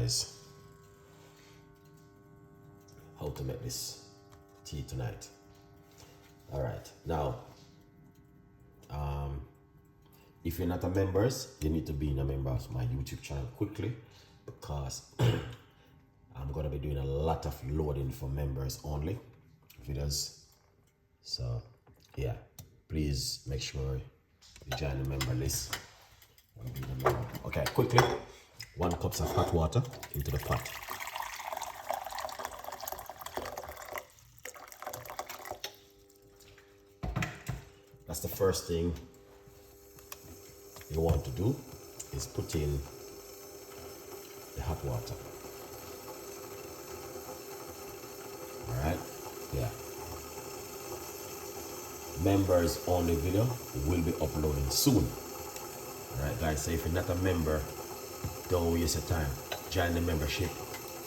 guys how to make this tea tonight. All right, now if you're not a member, you need to be a member of my YouTube channel quickly, because I'm gonna be doing a lot of loading for members only videos. So yeah, please make sure you join the member list. Okay, quickly, 1 cup of hot water into the pot. That's the first thing you want to do, is put in the hot water. All right, yeah. Members only video will be uploading soon. All right, guys, so if you're not a member, don't waste your time. Join the membership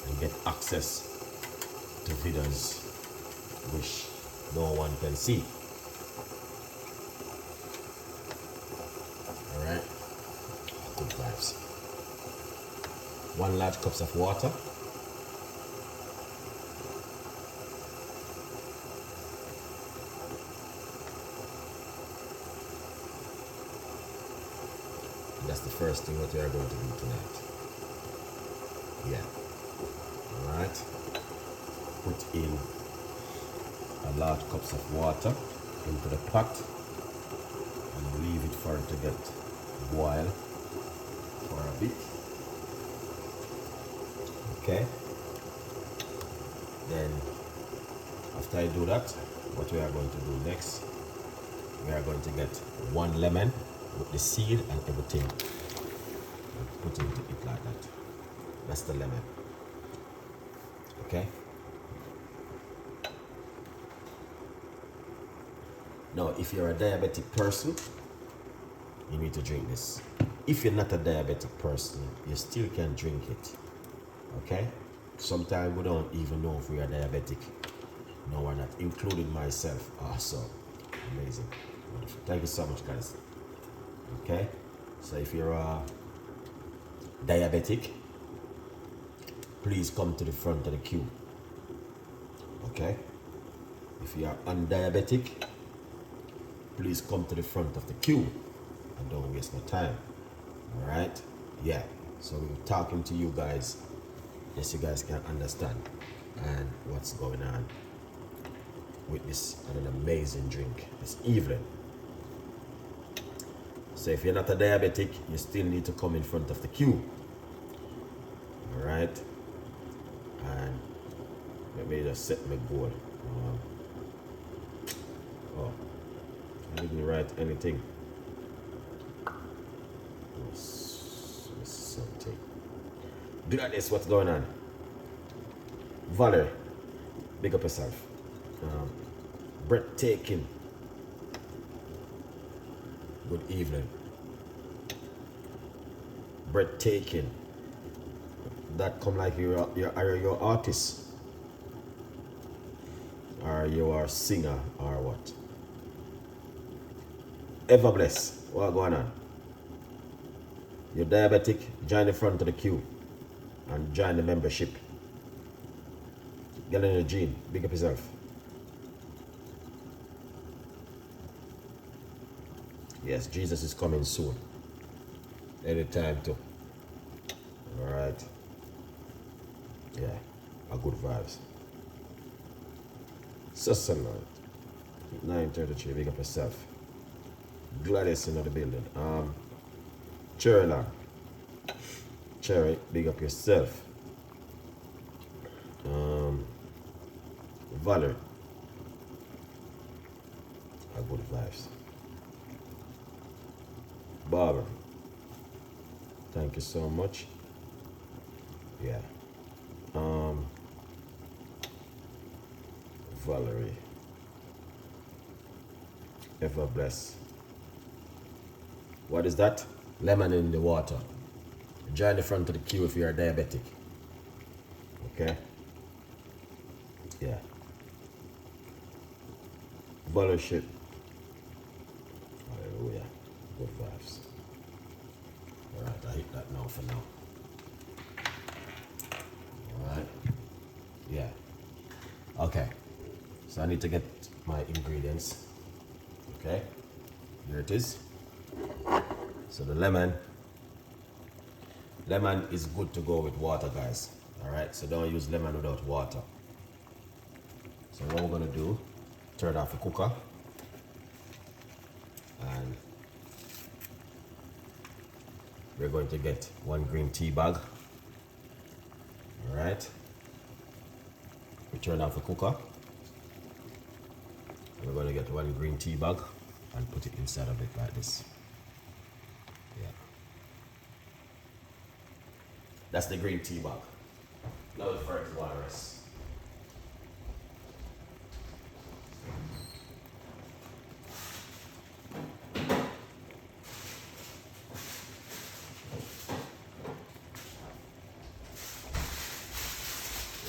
and get access to videos which no one can see. All right, good vibes. 1 large cup of water. That's the first thing that we are going to do tonight. Yeah. All right. Put in a large cup of water into the pot and leave it for it to get boil for a bit. Okay. Then after I do that, what we are going to do next, we are going to get 1 lemon with the seed and everything, and put into it like that. That's the lemon. Okay. Now, if you're a diabetic person, you need to drink this. If you're not a diabetic person, you still can drink it. Okay. Sometimes we don't even know if we are diabetic. No, we're not, including myself. Also, amazing. Wonderful. Thank you so much, guys. Okay, so if you're diabetic, please come to the front of the queue. Okay, if you are undiabetic, please come to the front of the queue and don't waste no time. All right, yeah, so we're talking to you guys, yes, you guys can understand and what's going on with this an amazing drink this evening. So if you're not a diabetic, you still need to come in front of the queue. All right. And let me just set my goal. Oh, I didn't write anything. Something. Gladys, what's going on? Valerie, big up yourself. Breathtaking. Good evening. Breathtaking. That come like you're your artist, or you are a singer, or what? Ever blessed. What's going on? You're diabetic, join the front of the queue and join the membership. Get in your gene, big up yourself. Yes, Jesus is coming soon. Anytime too. Alright. Yeah, a good vibes. Susanite. 9:33, big up yourself. Gladys in the building. Cherry, big up yourself. Valerie. A good vibes. Barbara, thank you so much. Yeah. Valerie, ever blessed. What is that? Lemon in the water. Join the front of the queue if you are diabetic. Okay. Yeah. Fellowship. Hallelujah. Good vibes. Alright, I hit that now for now. Okay, so I need to get my ingredients. Okay, here it is. So the lemon is good to go with water, guys. All right, so don't use lemon without water. So what we're gonna do, turn off the cooker, and we're going to get 1 green tea bag. All right, we turn off the cooker, and we're going to get 1 green tea bag and put it inside of it like this. Yeah, that's the green tea bag. Now the first one rest.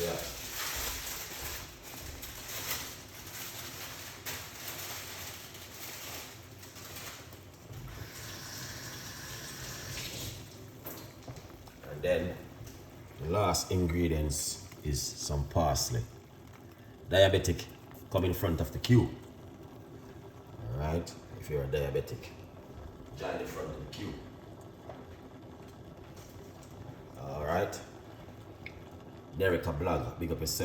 Yeah. And then the last ingredients is some parsley. Diabetic, come in front of the queue. Alright, if you're a diabetic, join the front of the queue. Alright. Derek a blog, big up yourself.